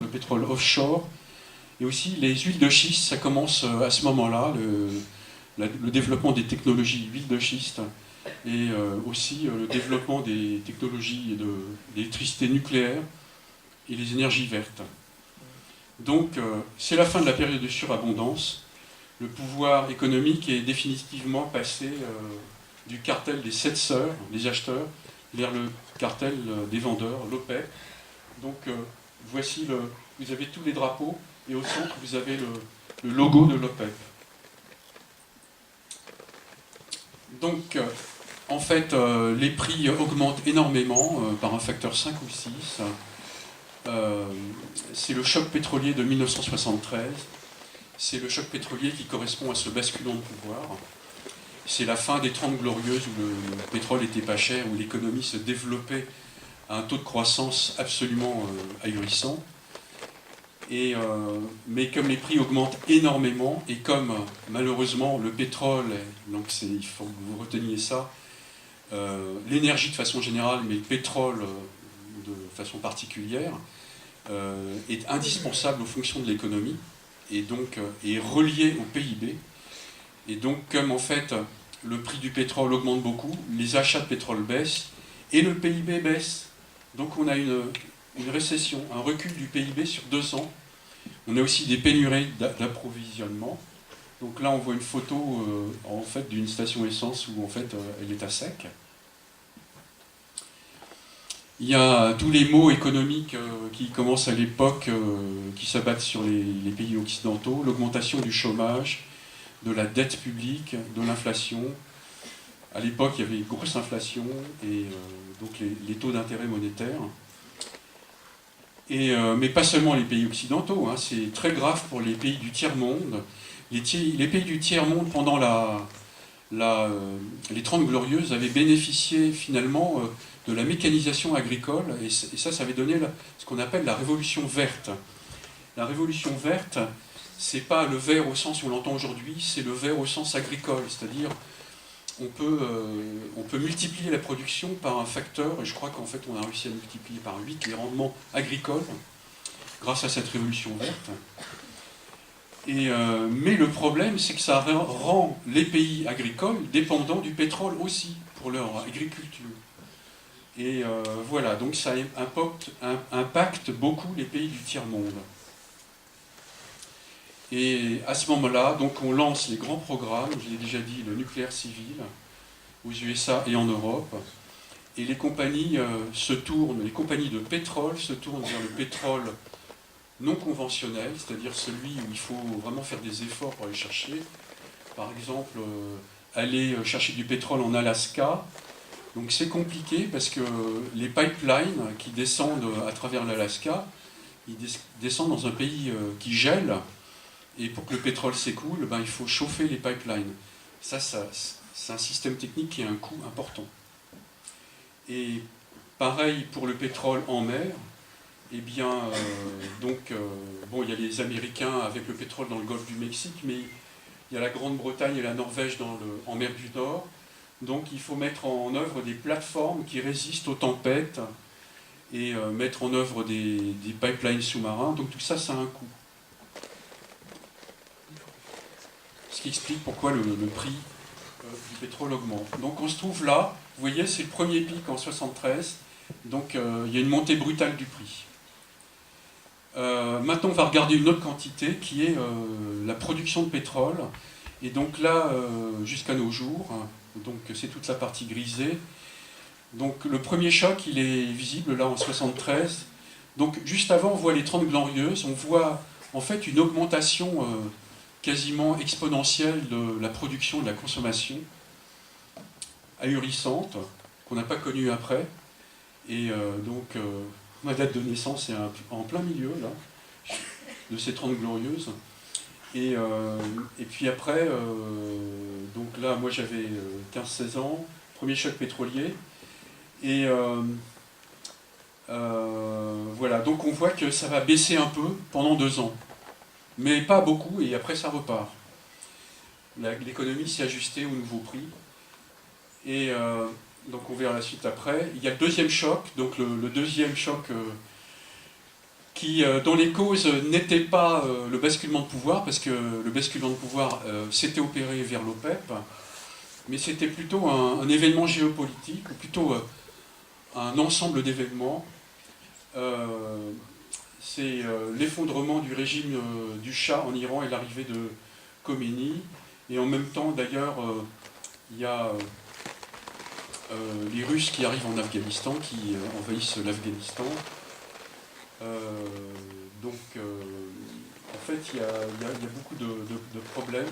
le pétrole offshore, et aussi les huiles de schiste, ça commence à ce moment-là, le développement des technologies huiles de schiste, et aussi le développement des technologies d'électricité nucléaire et les énergies vertes. Donc c'est la fin de la période de surabondance. Le pouvoir économique est définitivement passé du cartel des 7 sœurs, des acheteurs, vers le cartel des vendeurs, l'OPEP. Donc voici vous avez tous les drapeaux, et au centre vous avez le logo de l'OPEP. Donc en fait les prix augmentent énormément par un facteur 5 ou 6. C'est le choc pétrolier de 1973. C'est le choc pétrolier qui correspond à ce basculement de pouvoir. C'est la fin des 30 glorieuses où le pétrole était pas cher, où l'économie se développait à un taux de croissance absolument ahurissant. Mais comme les prix augmentent énormément, et comme malheureusement le pétrole, donc il faut que vous reteniez ça, l'énergie de façon générale, mais le pétrole de façon particulière, est indispensable aux fonctions de l'économie, et donc est relié au PIB. Et donc comme en fait le prix du pétrole augmente beaucoup, les achats de pétrole baissent, et le PIB baisse. Donc on a une récession, un recul du PIB sur 2 ans. On a aussi des pénuries d'approvisionnement. Donc là on voit une photo en fait d'une station essence où en fait elle est à sec. Il y a tous les maux économiques qui commencent à l'époque, qui s'abattent sur les pays occidentaux, l'augmentation du chômage, de la dette publique, de l'inflation. À l'époque, il y avait une grosse inflation, et donc les taux d'intérêt monétaires. Mais pas seulement les pays occidentaux, hein, c'est très grave pour les pays du tiers-monde. Les pays du tiers-monde, pendant les 30 glorieuses, avaient bénéficié finalement de la mécanisation agricole, et ça avait donné ce qu'on appelle la révolution verte. La révolution verte, c'est pas le vert au sens où on l'entend aujourd'hui, c'est le vert au sens agricole, c'est-à-dire on peut multiplier la production par un facteur, et je crois qu'en fait on a réussi à multiplier par 8 les rendements agricoles grâce à cette révolution verte. Mais le problème, c'est que ça rend les pays agricoles dépendants du pétrole aussi pour leur agriculture. Et voilà, donc ça impacte beaucoup les pays du tiers-monde. Et à ce moment-là, donc on lance les grands programmes, je l'ai déjà dit, le nucléaire civil, aux USA et en Europe. Et les compagnies les compagnies de pétrole se tournent vers le pétrole non conventionnel, c'est-à-dire celui où il faut vraiment faire des efforts pour aller chercher. Par exemple, aller chercher du pétrole en Alaska. Donc c'est compliqué parce que les pipelines qui descendent à travers l'Alaska, ils descendent dans un pays qui gèle, et pour que le pétrole s'écoule, il faut chauffer les pipelines. Ça c'est un système technique qui a un coût important. Et pareil pour le pétrole en mer. Eh bien, il y a les Américains avec le pétrole dans le golfe du Mexique, mais il y a la Grande-Bretagne et la Norvège en mer du Nord. Donc il faut mettre en œuvre des plateformes qui résistent aux tempêtes et mettre en œuvre des pipelines sous-marins. Donc tout ça, ça a un coût. Ce qui explique pourquoi le prix du pétrole augmente. Donc on se trouve là, vous voyez, c'est le premier pic en 73, donc il y a une montée brutale du prix. Maintenant on va regarder une autre quantité qui est la production de pétrole, et donc là jusqu'à nos jours, donc c'est toute la partie grisée. Donc le premier choc il est visible là en 73, donc juste avant on voit les 30 glorieuses, on voit en fait une augmentation quasiment exponentielle de la production et de la consommation, ahurissante, qu'on n'a pas connue après. Et ma date de naissance est en plein milieu là, de ces 30 glorieuses. Et puis après, donc là, moi j'avais 15-16 ans, premier choc pétrolier. Et voilà, donc on voit que ça va baisser un peu pendant 2 ans. Mais pas beaucoup, et après ça repart. L'économie s'est ajustée au nouveau prix. Et donc on verra la suite après. Il y a le deuxième choc, donc le deuxième choc dont les causes n'étaient pas le basculement de pouvoir, parce que le basculement de pouvoir s'était opéré vers l'OPEP, mais c'était plutôt un événement géopolitique, ou plutôt un ensemble d'événements. C'est l'effondrement du régime du Shah en Iran et l'arrivée de Khomeini. Et en même temps, d'ailleurs, il y a les Russes qui arrivent en Afghanistan, qui envahissent l'Afghanistan. En fait, il y a beaucoup de problèmes.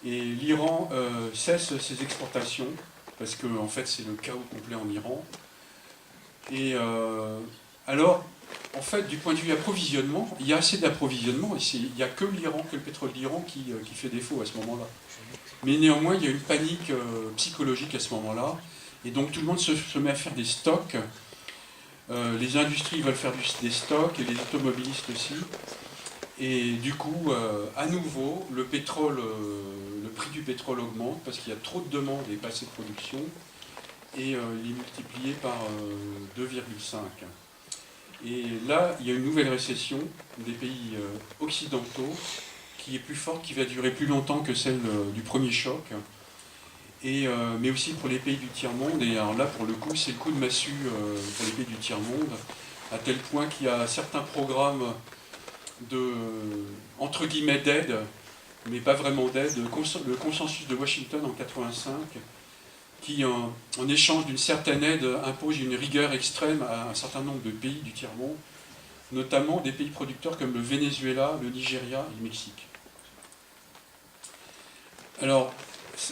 Et l'Iran cesse ses exportations, parce que en fait, c'est le chaos complet en Iran. Et alors, en fait, du point de vue approvisionnement, il y a assez d'approvisionnement, et il n'y a que l'Iran, que le pétrole d'Iran qui fait défaut à ce moment-là. Mais néanmoins, il y a une panique psychologique à ce moment-là, et donc tout le monde se met à faire des stocks. Les industries veulent faire des stocks, et les automobilistes aussi. Et du coup, à nouveau, le prix du pétrole augmente, parce qu'il y a trop de demandes et pas assez de production, et il est multiplié par 2,5. Et là, il y a une nouvelle récession des pays occidentaux qui est plus forte, qui va durer plus longtemps que celle du premier choc, mais aussi pour les pays du tiers-monde. Et alors là, pour le coup, c'est le coup de massue pour les pays du tiers-monde, à tel point qu'il y a certains programmes entre guillemets d'aide, mais pas vraiment d'aide, le consensus de Washington en 1985, qui, en échange d'une certaine aide, impose une rigueur extrême à un certain nombre de pays du tiers-monde, notamment des pays producteurs comme le Venezuela, le Nigeria et le Mexique. Alors,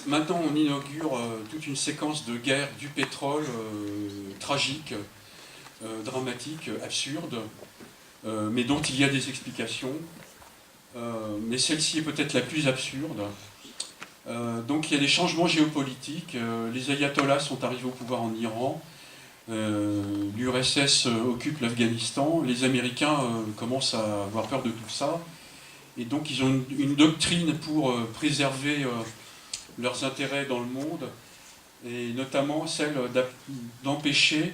maintenant, on inaugure toute une séquence de guerre du pétrole tragique, dramatique, absurde, mais dont il y a des explications. Mais celle-ci est peut-être la plus absurde. Donc il y a des changements géopolitiques. Les ayatollahs sont arrivés au pouvoir en Iran. L'URSS occupe l'Afghanistan. Les Américains commencent à avoir peur de tout ça. Et donc ils ont une doctrine pour préserver leurs intérêts dans le monde, et notamment celle d'empêcher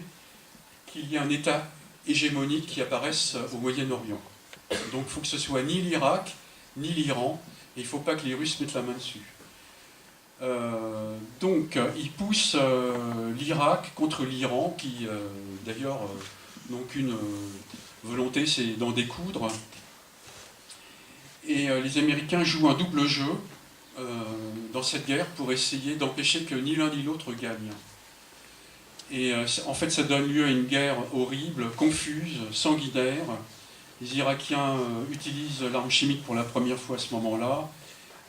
qu'il y ait un État hégémonique qui apparaisse au Moyen-Orient. Donc il faut que ce soit ni l'Irak, ni l'Iran, et il ne faut pas que les Russes mettent la main dessus. Donc ils poussent l'Irak contre l'Iran, qui d'ailleurs n'ont qu'une volonté, c'est d'en découdre. Et les Américains jouent un double jeu dans cette guerre pour essayer d'empêcher que ni l'un ni l'autre gagne. Et en fait, ça donne lieu à une guerre horrible, confuse, sanguinaire. Les Irakiens utilisent l'arme chimique pour la première fois à ce moment-là.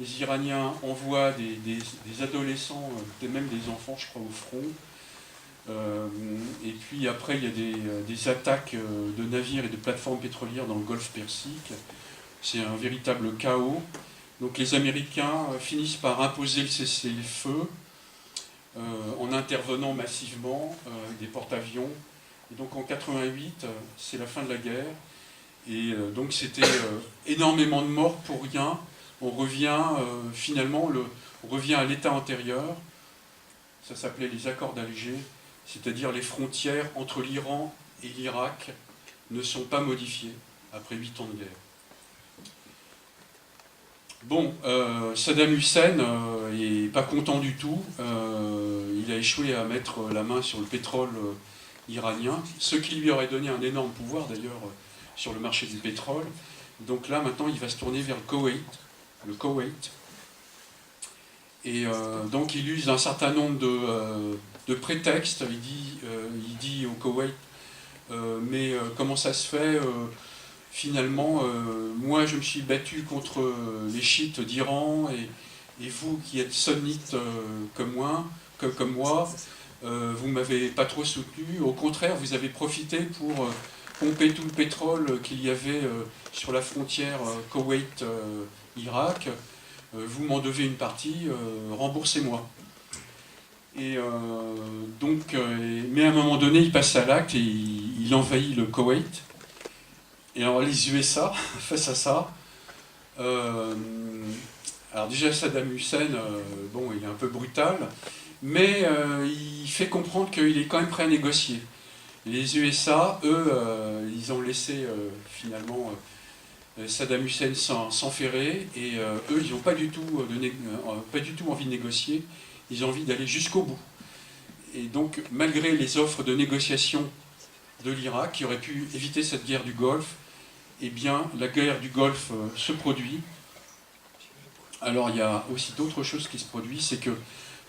Les Iraniens envoient des adolescents, même des enfants, je crois, au front. Et puis après, il y a des attaques de navires et de plateformes pétrolières dans le Golfe Persique. C'est un véritable chaos. Donc les Américains finissent par imposer le cessez-le-feu en intervenant massivement avec des porte-avions. Et donc en 88, c'est la fin de la guerre. Et donc c'était énormément de morts pour rien. On revient finalement on revient à l'état antérieur. Ça s'appelait les accords d'Alger, c'est-à-dire les frontières entre l'Iran et l'Irak ne sont pas modifiées après 8 ans de guerre. Bon, Saddam Hussein n'est pas content du tout. Il a échoué à mettre la main sur le pétrole iranien, ce qui lui aurait donné un énorme pouvoir d'ailleurs sur le marché du pétrole. Donc là, maintenant, il va se tourner vers le Koweït. Et donc, il use un certain nombre de prétextes. Il dit au Koweït, mais comment ça se fait finalement, moi je me suis battu contre les chiites d'Iran, et vous qui êtes sunnites comme moi, vous ne m'avez pas trop soutenu. Au contraire, vous avez profité pour pomper tout le pétrole qu'il y avait sur la frontière Koweït-Irak. Vous m'en devez une partie, remboursez-moi. Et mais à un moment donné, il passe à l'acte et il envahit le Koweït. Et alors les USA, face à ça, alors déjà Saddam Hussein, bon, il est un peu brutal, mais il fait comprendre qu'il est quand même prêt à négocier. Les USA, eux, ils ont laissé finalement Saddam Hussein s'enferrer, et eux, ils n'ont pas du tout envie de négocier, ils ont envie d'aller jusqu'au bout. Et donc, malgré les offres de négociation de l'Irak, qui auraient pu éviter cette guerre du Golfe, eh bien, la guerre du Golfe se produit. Alors, il y a aussi d'autres choses qui se produisent, c'est que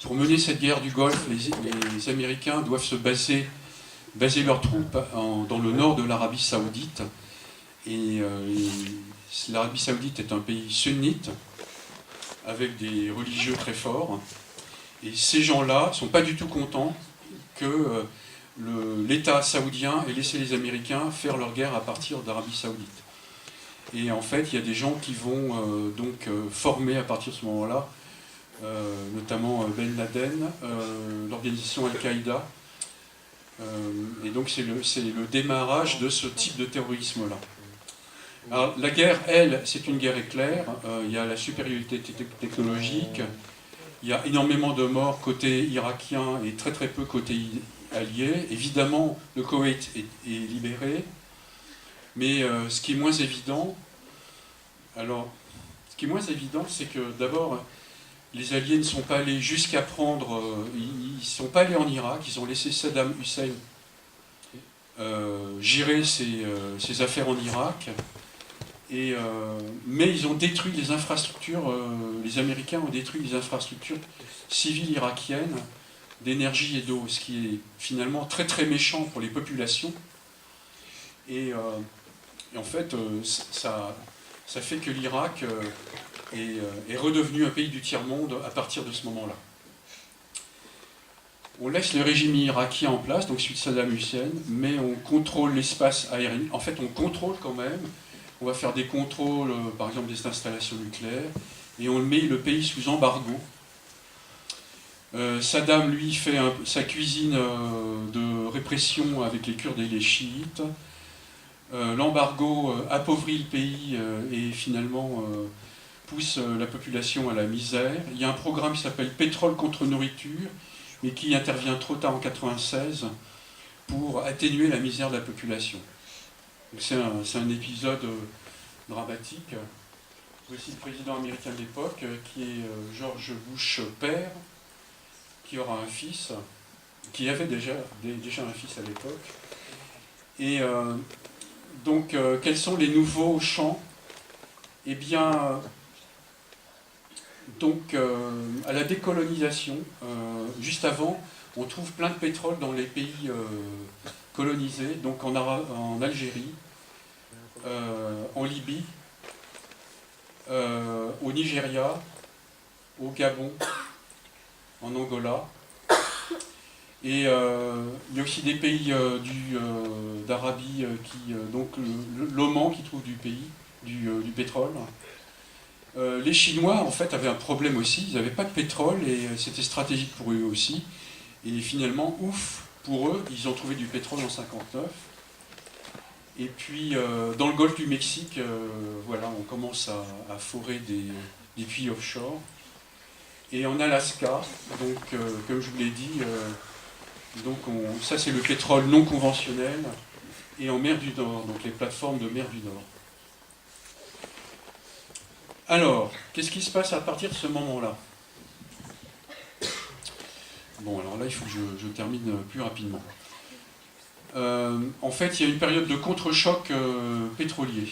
pour mener cette guerre du Golfe, les Américains doivent baser leurs troupes dans le nord de l'Arabie Saoudite. Et l'Arabie Saoudite est un pays sunnite, avec des religieux très forts. Et ces gens-là ne sont pas du tout contents que l'État saoudien ait laissé les Américains faire leur guerre à partir d'Arabie Saoudite. Et en fait, il y a des gens qui vont former à partir de ce moment-là, notamment Ben Laden, l'organisation Al-Qaïda. Et donc c'est le démarrage de ce type de terrorisme-là. Alors, la guerre, elle, c'est une guerre éclair. Il y a la supériorité technologique, il y a énormément de morts côté irakien et très très peu côté allié. Évidemment, le Koweït est libéré, mais ce qui est moins évident, c'est que d'abord, les Alliés ne sont pas allés jusqu'à prendre, ils ne sont pas allés en Irak, ils ont laissé Saddam Hussein gérer ses affaires en Irak, mais ils ont détruit les infrastructures, les Américains ont détruit les infrastructures civiles irakiennes d'énergie et d'eau, ce qui est finalement très très méchant pour les populations. Et en fait, ça fait que l'Irak est redevenu un pays du tiers-monde à partir de ce moment-là. On laisse le régime irakien en place, donc celui de Saddam Hussein, mais on contrôle l'espace aérien. En fait, on contrôle quand même. On va faire des contrôles, par exemple, des installations nucléaires, et on met le pays sous embargo. Saddam, lui, fait sa cuisine de répression avec les Kurdes et les chiites. L'embargo appauvrit le pays et finalement pousse la population à la misère. Il y a un programme qui s'appelle Pétrole contre nourriture, mais qui intervient trop tard en 1996 pour atténuer la misère de la population. C'est un épisode dramatique. Voici le président américain de l'époque, qui est George Bush père, qui aura un fils, qui avait déjà un fils à l'époque. Et donc, quels sont les nouveaux champs? Eh bien, donc, à la décolonisation, juste avant, on trouve plein de pétrole dans les pays colonisés, donc en Algérie, en Libye, au Nigeria, au Gabon, en Angola. Et il y a aussi des pays d'Arabie, donc l'Oman qui trouve du pétrole. Les Chinois, en fait, avaient un problème aussi. Ils n'avaient pas de pétrole et c'était stratégique pour eux aussi. Et finalement, ouf, pour eux, ils ont trouvé du pétrole en 1959. Et puis, dans le golfe du Mexique, voilà, on commence à forer des puits offshore. Et en Alaska, donc, comme je vous l'ai dit, ça c'est le pétrole non conventionnel. Et en mer du Nord, donc les plateformes de mer du Nord. Alors, qu'est-ce qui se passe à partir de ce moment-là? Bon, alors là, il faut que je termine plus rapidement. En fait, il y a une période de contre-choc pétrolier.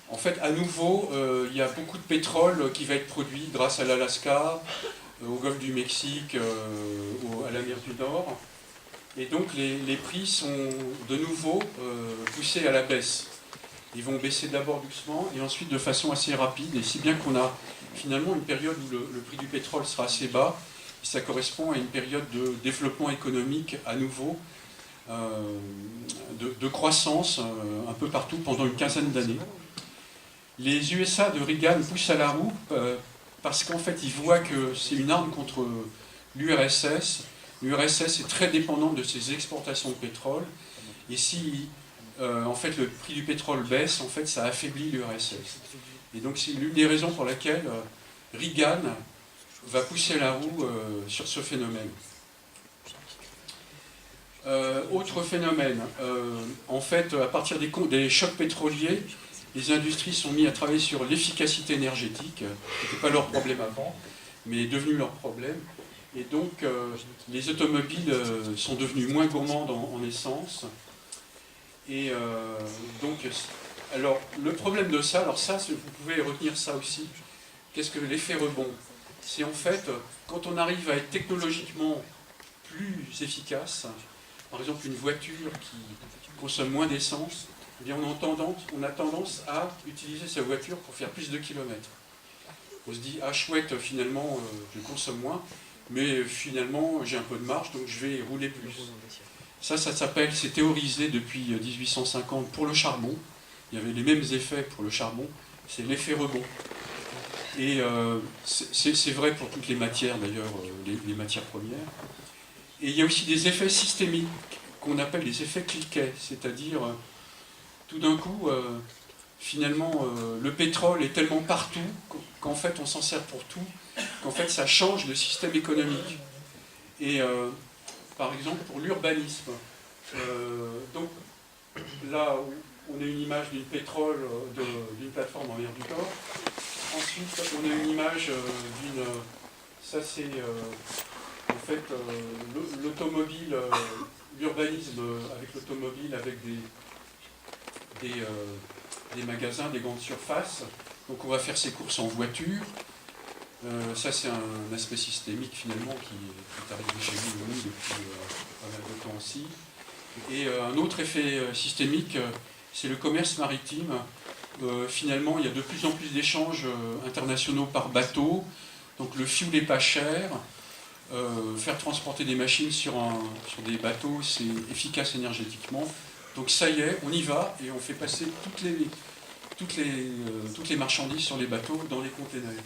En fait, à nouveau, il y a beaucoup de pétrole qui va être produit grâce à l'Alaska, au golfe du Mexique, à la mer du Nord. Et donc les prix sont de nouveau poussés à la baisse. Ils vont baisser d'abord doucement et ensuite de façon assez rapide, et si bien qu'on a finalement une période où le prix du pétrole sera assez bas, et ça correspond à une période de développement économique à nouveau, de croissance un peu partout pendant une quinzaine d'années. Les USA de Reagan poussent à la roue parce qu'en fait ils voient que c'est une arme contre l'URSS. L'URSS est très dépendante de ses exportations de pétrole, et si en fait le prix du pétrole baisse, en fait ça affaiblit l'URSS. Et donc c'est l'une des raisons pour laquelle Reagan va pousser la roue sur ce phénomène. Autre phénomène, en fait, à partir des chocs pétroliers, les industries sont mises à travailler sur l'efficacité énergétique, qui n'était pas leur problème avant, mais est devenu leur problème. Et donc, les automobiles sont devenues moins gourmandes en essence. Et donc, alors, le problème de ça, alors ça, vous pouvez retenir ça aussi. Qu'est-ce que l'effet rebond? C'est en fait, quand on arrive à être technologiquement plus efficace, par exemple une voiture qui consomme moins d'essence, eh bien on a tendance à utiliser sa voiture pour faire plus de kilomètres. On se dit, ah chouette, finalement, je consomme moins, mais finalement, j'ai un peu de marge, donc je vais rouler plus. Ça s'appelle, c'est théorisé depuis 1850 pour le charbon. Il y avait les mêmes effets pour le charbon, c'est l'effet rebond. Et c'est vrai pour toutes les matières, d'ailleurs, les matières premières. Et il y a aussi des effets systémiques qu'on appelle des effets cliquets, c'est-à-dire, tout d'un coup, finalement, le pétrole est tellement partout qu'en fait, on s'en sert pour tout, qu'en fait, ça change le système économique. Et par exemple, pour l'urbanisme, donc là, on a une image d'une pétrole, d'une plateforme en mer du Nord. Ensuite, on a une image d'une... Ça, c'est en fait l'automobile, l'urbanisme avec l'automobile, avec des magasins, des grandes surfaces. Donc on va faire ses courses en voiture. Ça, c'est un aspect systémique, finalement, qui est arrivé chez nous depuis pas mal de temps aussi. Et un autre effet systémique, c'est le commerce maritime. Finalement, il y a de plus en plus d'échanges internationaux par bateau. Donc le fioul n'est pas cher. Faire transporter des machines sur des bateaux, c'est efficace énergétiquement. Donc ça y est, on y va et on fait passer toutes les marchandises sur les bateaux dans les containers.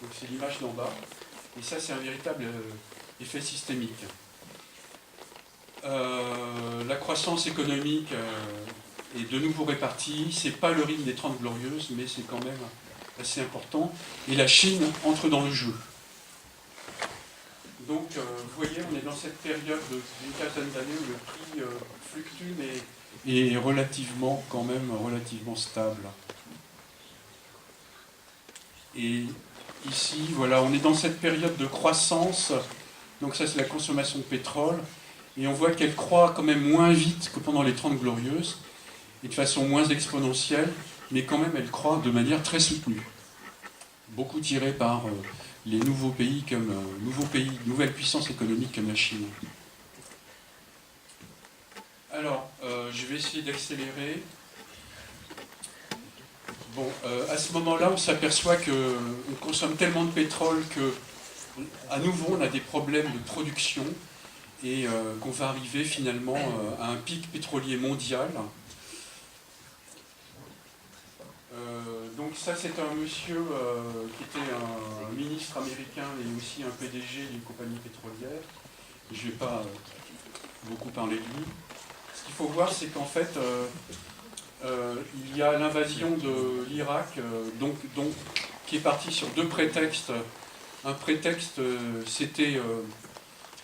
Donc c'est l'image d'en bas. Et ça, c'est un véritable effet systémique. La croissance économique est de nouveau répartie. C'est pas le rythme des 30 glorieuses, mais c'est quand même assez important. Et la Chine entre dans le jeu. Donc, vous voyez, on est dans cette période d'une quinzaine d'années où le prix fluctue, mais est relativement stable. Et ici, voilà, on est dans cette période de croissance. Donc ça, c'est la consommation de pétrole. Et on voit qu'elle croît quand même moins vite que pendant les 30 glorieuses, et de façon moins exponentielle, mais quand même, elle croît de manière très soutenue. Beaucoup tirée par les nouveaux pays, nouvelles puissances économiques comme la Chine. Alors, je vais essayer d'accélérer. Bon, à ce moment-là, on s'aperçoit qu'on consomme tellement de pétrole que, à nouveau, on a des problèmes de production et qu'on va arriver finalement à un pic pétrolier mondial. Donc ça, c'est un monsieur qui était un ministre américain et aussi un PDG d'une compagnie pétrolière. Je ne vais pas beaucoup parler de lui. Ce qu'il faut voir, c'est qu'en fait, il y a l'invasion de l'Irak, qui est partie sur deux prétextes. Un prétexte, c'était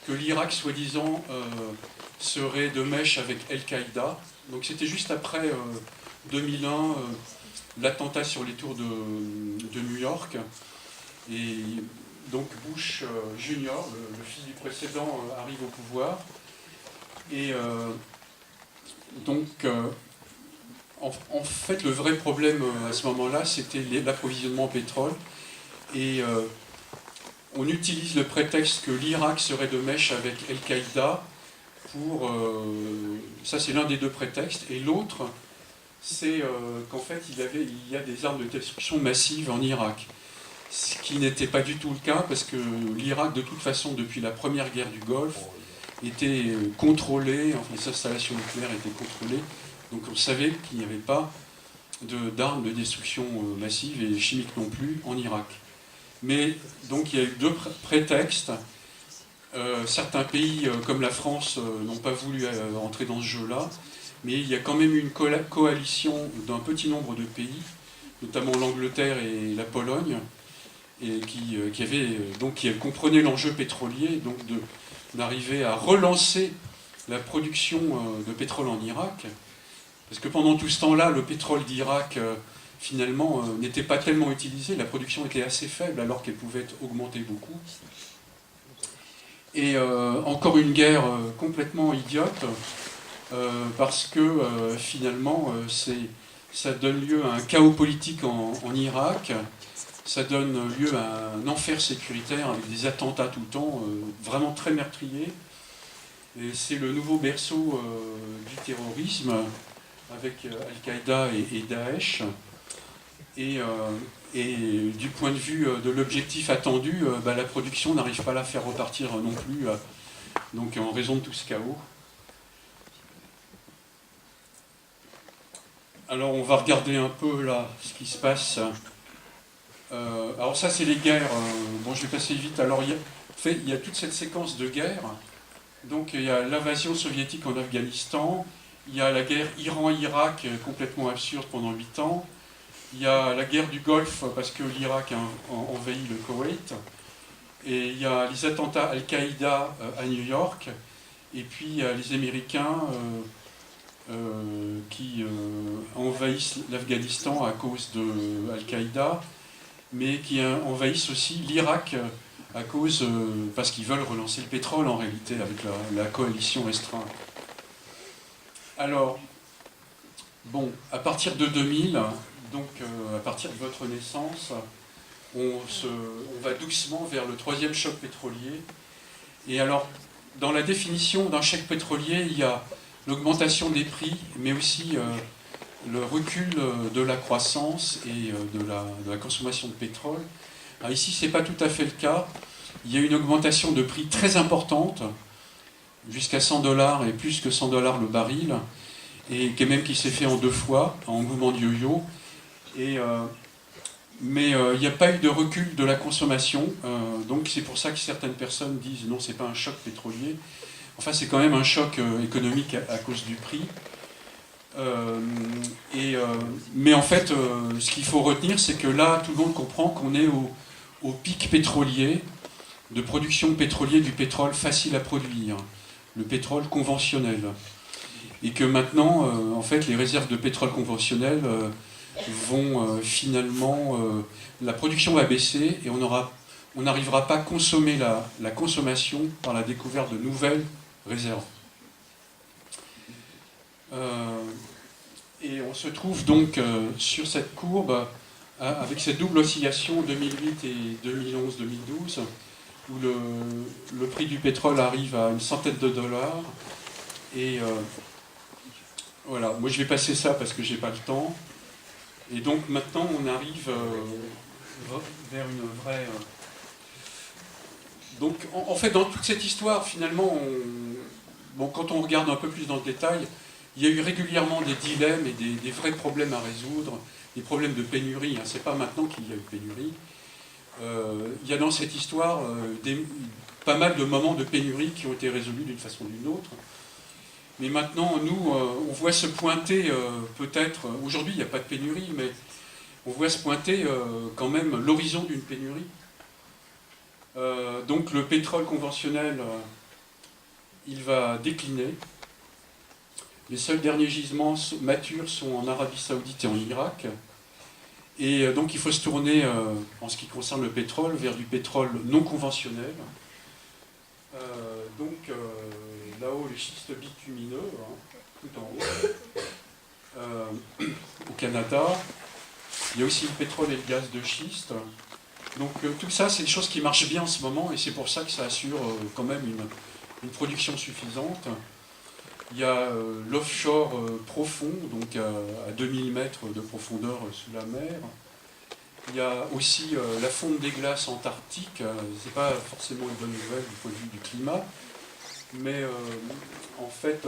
que l'Irak, soi-disant, serait de mèche avec Al-Qaïda. Donc c'était juste après 2001, l'attentat sur les tours de New York. Et donc Bush Junior, le fils du précédent, arrive au pouvoir. Et en fait, le vrai problème à ce moment-là, c'était l'approvisionnement en pétrole. Et on utilise le prétexte que l'Irak serait de mèche avec Al-Qaïda pour... ça, c'est l'un des deux prétextes. Et l'autre, c'est qu'en fait, il y a des armes de destruction massive en Irak. Ce qui n'était pas du tout le cas, parce que l'Irak, de toute façon, depuis la première guerre du Golfe, était contrôlé, enfin, les installations nucléaires étaient contrôlées, donc on savait qu'il n'y avait pas d'armes de destruction massive et chimique non plus en Irak. Mais donc il y a eu deux prétextes. Certains pays comme la France n'ont pas voulu entrer dans ce jeu-là, mais il y a quand même eu une coalition d'un petit nombre de pays, notamment l'Angleterre et la Pologne, et qui comprenait l'enjeu pétrolier, donc d'arriver à relancer la production de pétrole en Irak, parce que pendant tout ce temps-là, le pétrole d'Irak, finalement, n'était pas tellement utilisé, la production était assez faible alors qu'elle pouvait augmenter beaucoup. Et encore une guerre complètement idiote, parce que finalement, ça donne lieu à un chaos politique en Irak, ça donne lieu à un enfer sécuritaire avec des attentats tout le temps, vraiment très meurtriers. Et c'est le nouveau berceau du terrorisme avec Al-Qaïda et Daesh. Et du point de vue de l'objectif attendu, la production n'arrive pas à la faire repartir non plus, donc en raison de tout ce chaos. Alors on va regarder un peu là ce qui se passe. Alors ça c'est les guerres, bon je vais passer vite. Alors il y a toute cette séquence de guerres. Donc il y a l'invasion soviétique en Afghanistan, il y a la guerre Iran-Irak complètement absurde pendant 8 ans, il y a la guerre du Golfe parce que l'Irak a envahi le Koweït, et il y a les attentats Al-Qaïda à New York, et puis il y a les Américains qui envahissent l'Afghanistan à cause de Al-Qaïda, mais qui envahissent aussi l'Irak à cause, parce qu'ils veulent relancer le pétrole en réalité avec la coalition restreinte. Alors, bon, à partir de 2000, donc à partir de votre naissance, on va doucement vers le troisième choc pétrolier. Et alors, dans la définition d'un choc pétrolier, il y a l'augmentation des prix, mais aussi le recul de la croissance et de la consommation de pétrole. Alors ici, ce n'est pas tout à fait le cas. Il y a une augmentation de prix très importante, jusqu'à 100 $ et plus que 100 $ le baril, et qui s'est fait en 2 fois, en mouvement de yo-yo. Mais il n'y a pas eu de recul de la consommation, donc c'est pour ça que certaines personnes disent non, c'est pas un choc pétrolier. Enfin, c'est quand même un choc économique à cause du prix. Mais en fait, ce qu'il faut retenir, c'est que là, tout le monde comprend qu'on est au pic pétrolier, de production pétrolière du pétrole facile à produire, le pétrole conventionnel. Et que maintenant, en fait, les réserves de pétrole conventionnel vont finalement... la production va baisser et on n'arrivera pas à consommer la consommation par la découverte de nouvelles réserves. Et on se trouve donc sur cette courbe avec cette double oscillation 2008 et 2011-2012 où le prix du pétrole arrive à une centaine de dollars. Et voilà, moi je vais passer ça parce que j'ai pas le temps. Et donc maintenant on arrive vers une vraie... Donc en fait dans toute cette histoire finalement, quand on regarde un peu plus dans le détail, il y a eu régulièrement des dilemmes et des vrais problèmes à résoudre, des problèmes de pénurie, hein. C'est pas maintenant qu'il y a eu pénurie. Il y a dans cette histoire pas mal de moments de pénurie qui ont été résolus d'une façon ou d'une autre. Mais maintenant, nous, on voit se pointer peut-être, aujourd'hui il n'y a pas de pénurie, mais on voit se pointer quand même l'horizon d'une pénurie. Donc le pétrole conventionnel, il va décliner. Les seuls derniers gisements matures sont en Arabie Saoudite et en Irak. Et donc il faut se tourner, en ce qui concerne le pétrole, vers du pétrole non conventionnel. Là-haut, les schistes bitumineux, hein, tout en haut. Au Canada, il y a aussi le pétrole et le gaz de schiste. Donc tout ça, c'est des choses qui marchent bien en ce moment, et c'est pour ça que ça assure quand même une production suffisante. Il y a l'offshore profond, donc à 2000 mètres de profondeur sous la mer. Il y a aussi la fonte des glaces antarctiques. C'est pas forcément une bonne nouvelle du point de vue du climat, mais en fait,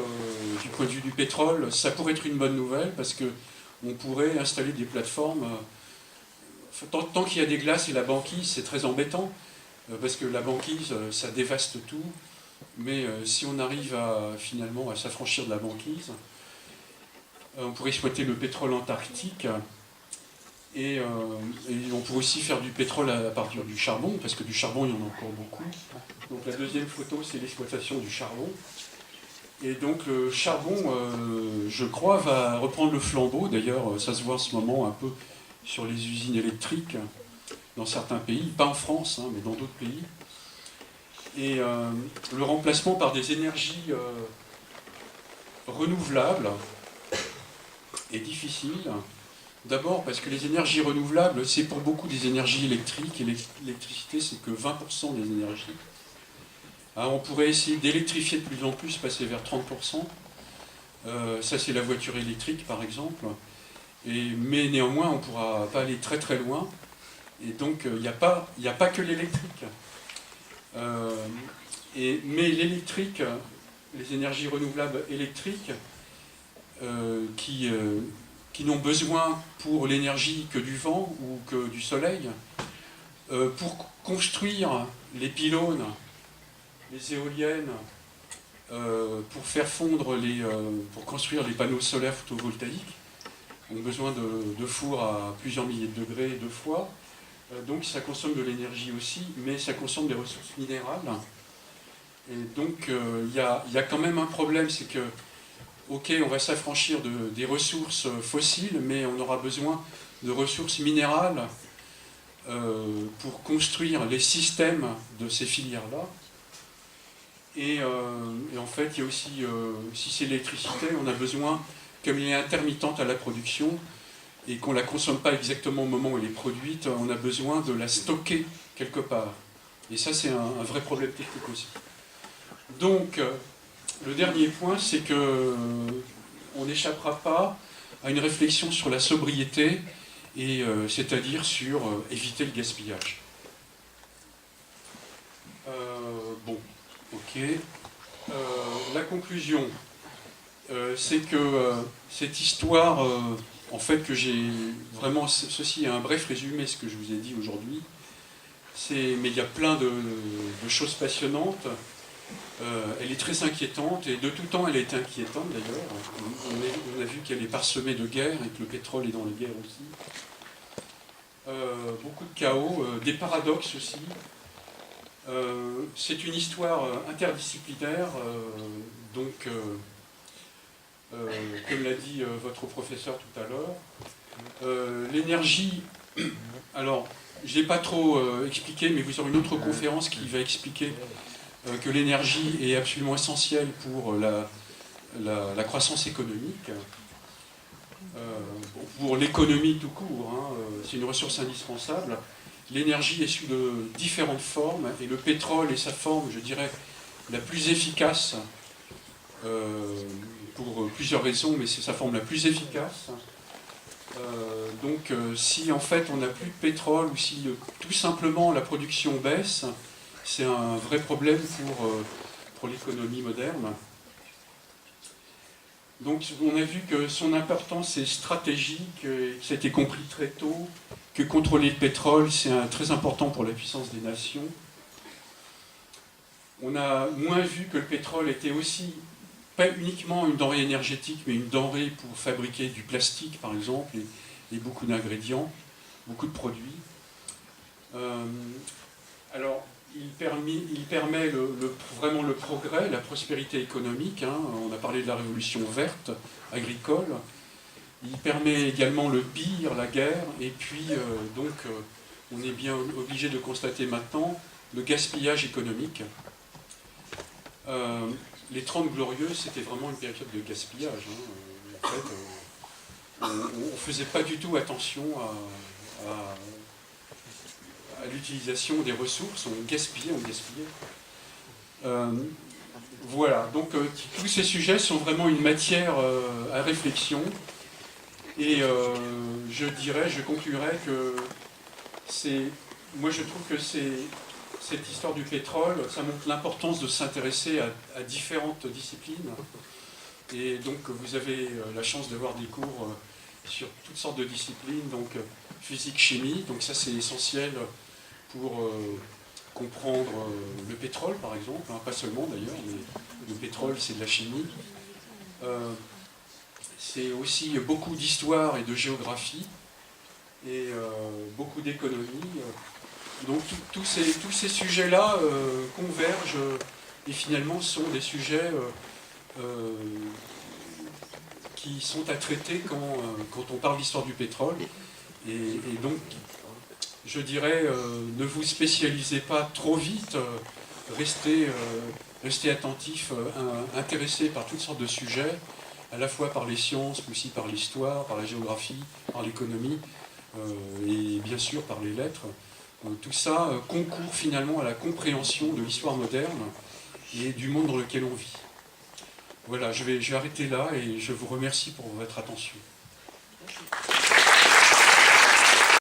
du point de vue du pétrole, ça pourrait être une bonne nouvelle parce que on pourrait installer des plateformes. Tant qu'il y a des glaces et la banquise, c'est très embêtant parce que la banquise, ça dévaste tout. Mais si on arrive finalement à s'affranchir de la banquise, on pourrait exploiter le pétrole antarctique. Et on peut aussi faire du pétrole à partir du charbon, parce que du charbon, il y en a encore beaucoup. Donc la deuxième photo, c'est l'exploitation du charbon. Et donc le charbon, je crois, va reprendre le flambeau. D'ailleurs, ça se voit en ce moment un peu sur les usines électriques dans certains pays, pas en France, hein, mais dans d'autres pays. Et le remplacement par des énergies renouvelables est difficile. D'abord parce que les énergies renouvelables, c'est pour beaucoup des énergies électriques, et l'électricité, c'est que 20% des énergies. Alors, on pourrait essayer d'électrifier de plus en plus, passer vers 30%. Ça, c'est la voiture électrique, par exemple. Mais néanmoins, on ne pourra pas aller très très loin. Et donc, il n'y a pas que l'électrique. Mais l'électrique, les énergies renouvelables électriques, qui n'ont besoin pour l'énergie que du vent ou que du soleil, pour construire les pylônes, les éoliennes, pour faire fondre pour construire les panneaux solaires photovoltaïques, ont besoin de fours à plusieurs milliers de degrés deux fois. Donc ça consomme de l'énergie aussi, mais ça consomme des ressources minérales. Et donc il y a quand même un problème, c'est que ok, on va s'affranchir des ressources fossiles, mais on aura besoin de ressources minérales pour construire les systèmes de ces filières-là. Et en fait, il y a aussi, si c'est l'électricité, on a besoin, comme elle est intermittente à la production, et qu'on ne la consomme pas exactement au moment où elle est produite, on a besoin de la stocker quelque part. Et ça, c'est un vrai problème technique aussi. Donc, le dernier point, c'est qu'on n'échappera pas à une réflexion sur la sobriété, et c'est-à-dire sur éviter le gaspillage. Bon, ok. La conclusion, c'est que cette histoire, en fait, que j'ai vraiment, ceci est un bref résumé, ce que je vous ai dit aujourd'hui, mais il y a plein de choses passionnantes. Elle est très inquiétante, et de tout temps elle est inquiétante d'ailleurs. On a vu qu'elle est parsemée de guerres, et que le pétrole est dans les guerres aussi. Beaucoup de chaos, des paradoxes aussi. C'est une histoire interdisciplinaire, donc, comme l'a dit votre professeur tout à l'heure, l'énergie, alors, je n'ai pas trop expliqué, mais vous aurez une autre conférence qui va expliquer que l'énergie est absolument essentielle pour la croissance économique, pour l'économie tout court, hein, c'est une ressource indispensable. L'énergie est sous de différentes formes, et le pétrole est sa forme, je dirais, la plus efficace, pour plusieurs raisons, mais c'est sa forme la plus efficace. Donc si en fait on n'a plus de pétrole, ou si tout simplement la production baisse, c'est un vrai problème pour l'économie moderne. Donc on a vu que son importance est stratégique, et ça a été compris très tôt, que contrôler le pétrole c'est très important pour la puissance des nations. On a moins vu que le pétrole était aussi, pas uniquement une denrée énergétique, mais une denrée pour fabriquer du plastique par exemple, et beaucoup d'ingrédients, beaucoup de produits. Alors, il permet vraiment le progrès, la prospérité économique, hein. On a parlé de la révolution verte, agricole. Il permet également le pire, la guerre, et puis donc on est bien obligé de constater maintenant le gaspillage économique. Les 30 Glorieuses, c'était vraiment une période de gaspillage, hein. En fait, on ne faisait pas du tout attention à l'utilisation des ressources, on gaspillait. Voilà, donc tous ces sujets sont vraiment une matière à réflexion, et je conclurai que moi je trouve que cette histoire du pétrole, ça montre l'importance de s'intéresser à différentes disciplines, et donc vous avez la chance d'avoir des cours sur toutes sortes de disciplines, donc physique, chimie, donc ça c'est essentiel pour comprendre le pétrole par exemple, hein, pas seulement d'ailleurs, mais le pétrole c'est de la chimie. C'est aussi beaucoup d'histoire et de géographie, et beaucoup d'économie. Donc tous ces sujets-là convergent et finalement sont des sujets qui sont à traiter quand on parle d'histoire du pétrole. Et donc, je dirais, ne vous spécialisez pas trop vite, restez attentifs, intéressés par toutes sortes de sujets, à la fois par les sciences, mais aussi par l'histoire, par la géographie, par l'économie, et bien sûr par les lettres. Tout ça concourt finalement à la compréhension de l'histoire moderne et du monde dans lequel on vit. Voilà, je vais arrêter là et je vous remercie pour votre attention.